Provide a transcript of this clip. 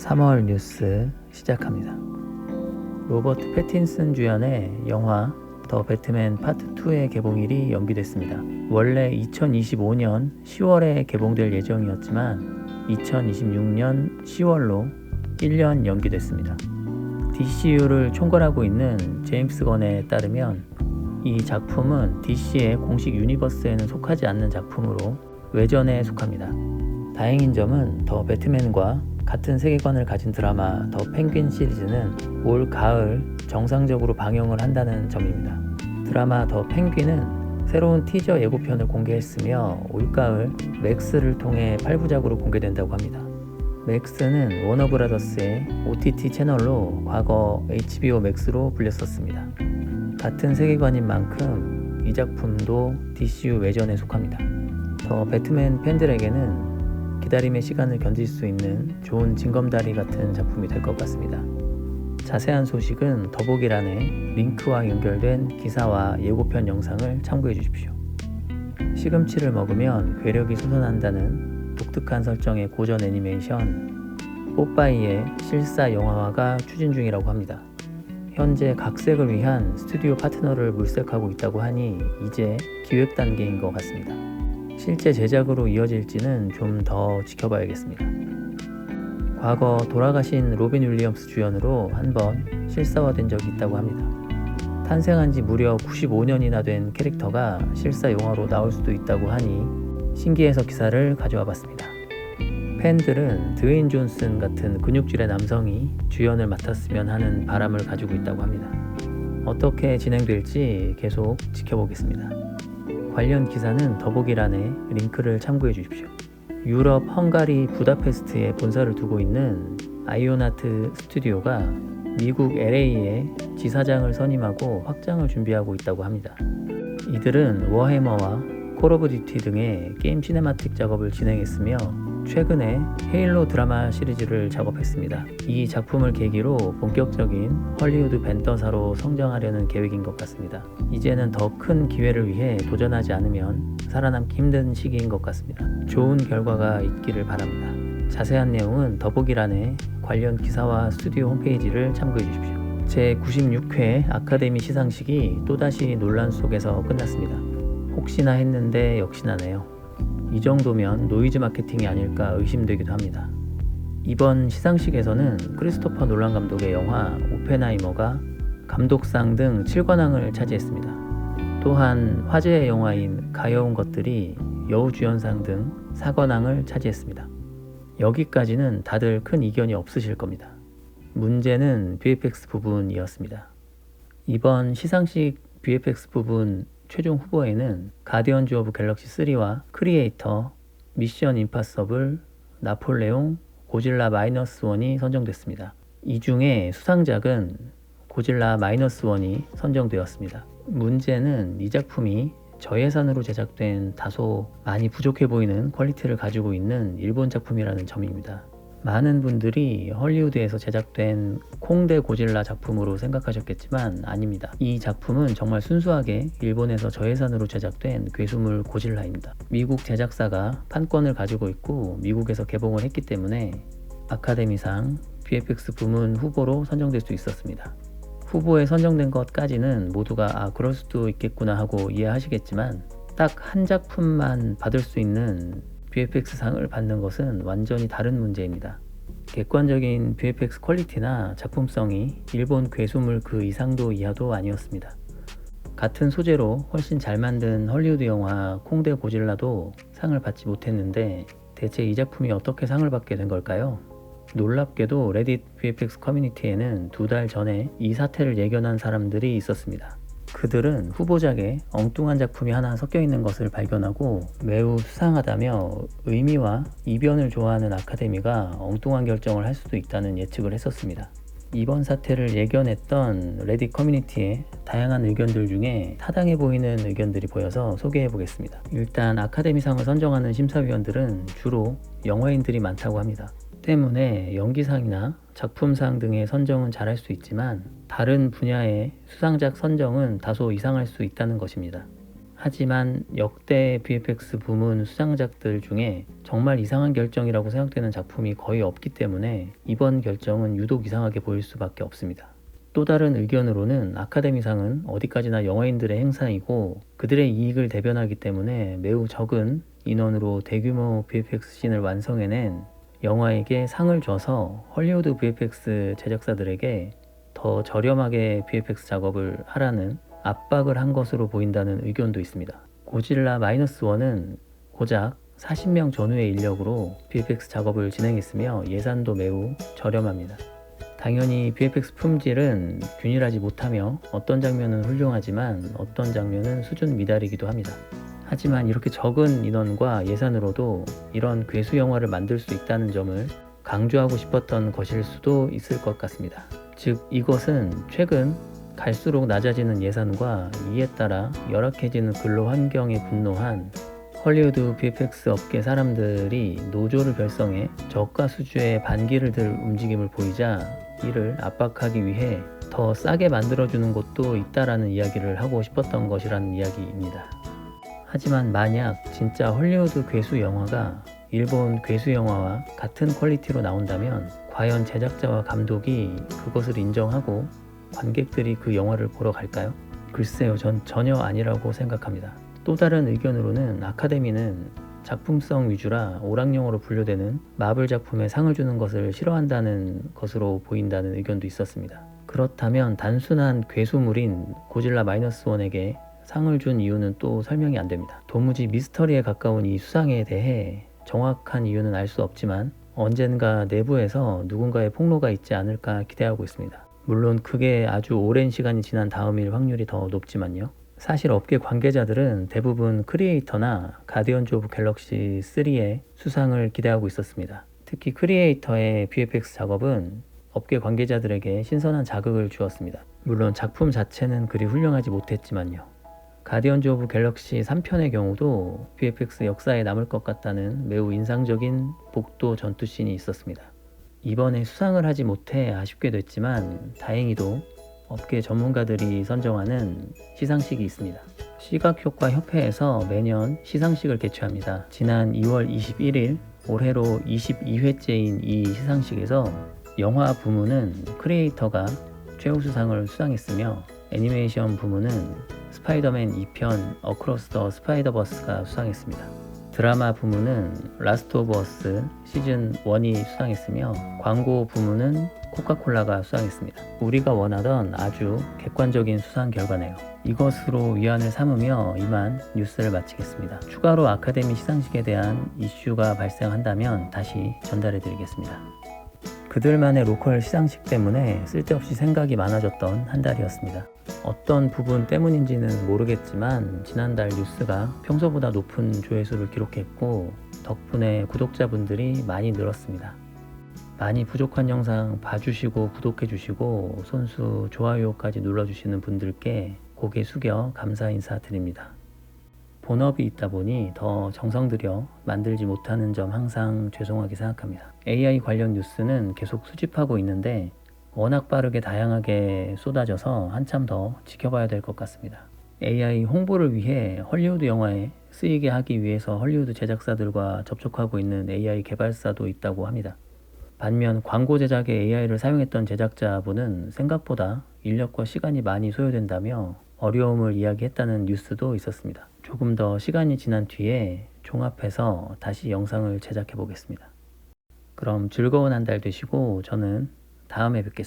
3월 뉴스 시작합니다. 로버트 패틴슨 주연의 영화 더 배트맨 파트 2의 개봉일이 연기됐습니다. 원래 2025년 10월에 개봉될 예정이었지만 2026년 10월로 1년 연기됐습니다. DCU를 총괄하고 있는 제임스 건에 따르면 이 작품은 DC의 공식 유니버스에는 속하지 않는 작품으로 외전에 속합니다. 다행인 점은 더 배트맨과 같은 세계관을 가진 드라마 더 펭귄 시리즈는 올 가을 정상적으로 방영을 한다는 점입니다. 드라마 더 펭귄은 새로운 티저 예고편을 공개했으며 올가을 맥스를 통해 8부작으로 공개된다고 합니다. 맥스는 워너브라더스의 OTT 채널로 과거 HBO 맥스로 불렸었습니다. 같은 세계관인 만큼 이 작품도 DCU 외전에 속합니다. 더 배트맨 팬들에게는 기다림의 시간을 견딜 수 있는 좋은 징검다리 같은 작품이 될 것 같습니다. 자세한 소식은 더보기란에 링크와 연결된 기사와 예고편 영상을 참고해 주십시오. 시금치를 먹으면 괴력이 솟아난다는 독특한 설정의 고전 애니메이션 뽀빠이의 실사 영화화가 추진 중이라고 합니다. 현재 각색을 위한 스튜디오 파트너를 물색하고 있다고 하니 이제 기획 단계인 것 같습니다. 실제 제작으로 이어질지는 좀 더 지켜봐야겠습니다. 과거 돌아가신 로빈 윌리엄스 주연으로 한번 실사화된 적이 있다고 합니다. 탄생한 지 무려 95년이나 된 캐릭터가 실사 영화로 나올 수도 있다고 하니 신기해서 기사를 가져와 봤습니다. 팬들은 드웨인 존슨 같은 근육질의 남성이 주연을 맡았으면 하는 바람을 가지고 있다고 합니다. 어떻게 진행될지 계속 지켜보겠습니다. 관련 기사는 더보기란에 링크를 참고해 주십시오. 유럽 헝가리 부다페스트에 본사를 두고 있는 아이오나트 스튜디오가 미국 LA에 지사장을 선임하고 확장을 준비하고 있다고 합니다. 이들은 워해머와 콜 오브 듀티 등의 게임 시네마틱 작업을 진행했으며 최근에 헤일로 드라마 시리즈를 작업했습니다. 이 작품을 계기로 본격적인 헐리우드 벤더사로 성장하려는 계획인 것 같습니다. 이제는 더 큰 기회를 위해 도전하지 않으면 살아남기 힘든 시기인 것 같습니다. 좋은 결과가 있기를 바랍니다. 자세한 내용은 더보기란에 관련 기사와 스튜디오 홈페이지를 참고해 주십시오. 제96회 아카데미 시상식이 또다시 논란 속에서 끝났습니다. 혹시나 했는데 역시나네요. 이 정도면 노이즈 마케팅이 아닐까 의심되기도 합니다. 이번 시상식에서는 크리스토퍼 놀란 감독의 영화 오펜하이머가 감독상 등 7관왕을 차지했습니다. 또한 화제의 영화인 가여운 것들이 여우주연상 등 4관왕을 차지했습니다. 여기까지는 다들 큰 이견이 없으실 겁니다. 문제는 VFX 부분이었습니다. 이번 시상식 VFX 부분 최종 후보에는 가디언즈 오브 갤럭시 3와 크리에이터, 미션 임파서블, 나폴레옹, 고질라 -1이 선정됐습니다. 이 중에 수상작은 고질라 -1이 선정되었습니다. 문제는 이 작품이 저예산으로 제작된 다소 많이 부족해 보이는 퀄리티를 가지고 있는 일본 작품이라는 점입니다. 많은 분들이 헐리우드에서 제작된 콩대 고질라 작품으로 생각하셨겠지만 아닙니다. 이 작품은 정말 순수하게 일본에서 저예산으로 제작된 괴수물 고질라입니다. 미국 제작사가 판권을 가지고 있고 미국에서 개봉을 했기 때문에 아카데미상 VFX 부문 후보로 선정될 수 있었습니다. 후보에 선정된 것까지는 모두가 그럴 수도 있겠구나 하고 이해하시겠지만 딱 한 작품만 받을 수 있는 VFX 상을 받는 것은 완전히 다른 문제입니다. 객관적인 VFX 퀄리티나 작품성이 일본 괴수물 그 이상도 이하도 아니었습니다. 같은 소재로 훨씬 잘 만든 헐리우드 영화 콩대 고질라도 상을 받지 못했는데 대체 이 작품이 어떻게 상을 받게 된 걸까요? 놀랍게도 레딧 VFX 커뮤니티에는 2달 전에 이 사태를 예견한 사람들이 있었습니다. 그들은 후보작에 엉뚱한 작품이 하나 섞여 있는 것을 발견하고 매우 수상하다며 의미와 이변을 좋아하는 아카데미가 엉뚱한 결정을 할 수도 있다는 예측을 했었습니다. 이번 사태를 예견했던 레딧 커뮤니티의 다양한 의견들 중에 타당해 보이는 의견들이 보여서 소개해 보겠습니다. 일단 아카데미상을 선정하는 심사위원들은 주로 영화인들이 많다고 합니다. 때문에 연기상이나 작품상 등의 선정은 잘할 수 있지만 다른 분야의 수상작 선정은 다소 이상할 수 있다는 것입니다. 하지만 역대 VFX 부문 수상작들 중에 정말 이상한 결정이라고 생각되는 작품이 거의 없기 때문에 이번 결정은 유독 이상하게 보일 수밖에 없습니다. 또 다른 의견으로는 아카데미상은 어디까지나 영화인들의 행사이고 그들의 이익을 대변하기 때문에 매우 적은 인원으로 대규모 VFX 씬을 완성해낸 영화에게 상을 줘서 헐리우드 VFX 제작사들에게 더 저렴하게 VFX 작업을 하라는 압박을 한 것으로 보인다는 의견도 있습니다. 고질라 -1은 고작 40명 전후의 인력으로 VFX 작업을 진행했으며 예산도 매우 저렴합니다. 당연히 VFX 품질은 균일하지 못하며 어떤 장면은 훌륭하지만 어떤 장면은 수준 미달이기도 합니다. 하지만 이렇게 적은 인원과 예산으로도 이런 괴수 영화를 만들 수 있다는 점을 강조하고 싶었던 것일 수도 있을 것 같습니다. 즉 이것은 최근 갈수록 낮아지는 예산과 이에 따라 열악해지는 근로 환경에 분노한 헐리우드 VFX 업계 사람들이 노조를 결성해 저가 수주의 반기를 들 움직임을 보이자 이를 압박하기 위해 더 싸게 만들어주는 곳도 있다라는 이야기를 하고 싶었던 것이라는 이야기입니다. 하지만 만약 진짜 헐리우드 괴수 영화가 일본 괴수 영화와 같은 퀄리티로 나온다면 과연 제작자와 감독이 그것을 인정하고 관객들이 그 영화를 보러 갈까요? 글쎄요, 전 전혀 아니라고 생각합니다. 또 다른 의견으로는 아카데미는 작품성 위주라 오락영화로 분류되는 마블 작품에 상을 주는 것을 싫어한다는 것으로 보인다는 의견도 있었습니다. 그렇다면 단순한 괴수물인 고질라 -1에게 상을 준 이유는 또 설명이 안 됩니다. 도무지 미스터리에 가까운 이 수상에 대해 정확한 이유는 알 수 없지만 언젠가 내부에서 누군가의 폭로가 있지 않을까 기대하고 있습니다. 물론 그게 아주 오랜 시간이 지난 다음일 확률이 더 높지만요. 사실 업계 관계자들은 대부분 크리에이터나 가디언즈 오브 갤럭시 3의 수상을 기대하고 있었습니다. 특히 크리에이터의 VFX 작업은 업계 관계자들에게 신선한 자극을 주었습니다. 물론 작품 자체는 그리 훌륭하지 못했지만요. 가디언즈 오브 갤럭시 3편의 경우도 VFX 역사에 남을 것 같다는 매우 인상적인 복도 전투씬이 있었습니다. 이번에 수상을 하지 못해 아쉽게 됐지만 다행히도 업계 전문가들이 선정하는 시상식이 있습니다. 시각효과협회에서 매년 시상식을 개최합니다. 지난 2월 21일 올해로 22회째인 이 시상식에서 영화 부문은 크리에이터가 최우수상을 수상했으며 애니메이션 부문은 스파이더맨 2편 어크로스 더 스파이더버스가 수상했습니다. 드라마 부문은 라스트 오브 어스 시즌 1이 수상했으며 광고 부문은 코카콜라가 수상했습니다. 우리가 원하던 아주 객관적인 수상 결과네요. 이것으로 위안을 삼으며 이만 뉴스를 마치겠습니다. 추가로 아카데미 시상식에 대한 이슈가 발생한다면 다시 전달해 드리겠습니다. 그들만의 로컬 시상식 때문에 쓸데없이 생각이 많아졌던 한 달이었습니다. 어떤 부분 때문인지는 모르겠지만 지난달 뉴스가 평소보다 높은 조회수를 기록했고 덕분에 구독자분들이 많이 늘었습니다. 많이 부족한 영상 봐주시고 구독해주시고 손수 좋아요까지 눌러주시는 분들께 고개 숙여 감사 인사드립니다. 본업이 있다 보니 더 정성 들여 만들지 못하는 점 항상 죄송하게 생각합니다. AI 관련 뉴스는 계속 수집하고 있는데 워낙 빠르게 다양하게 쏟아져서 한참 더 지켜봐야 될 것 같습니다. AI 홍보를 위해 헐리우드 영화에 쓰이게 하기 위해서 헐리우드 제작사들과 접촉하고 있는 AI 개발사도 있다고 합니다. 반면 광고 제작에 AI를 사용했던 제작자분은 생각보다 인력과 시간이 많이 소요된다며 어려움을 이야기했다는 뉴스도 있었습니다. 조금 더 시간이 지난 뒤에 종합해서 다시 영상을 제작해 보겠습니다. 그럼 즐거운 한 달 되시고 저는 다음에 뵙겠습니다.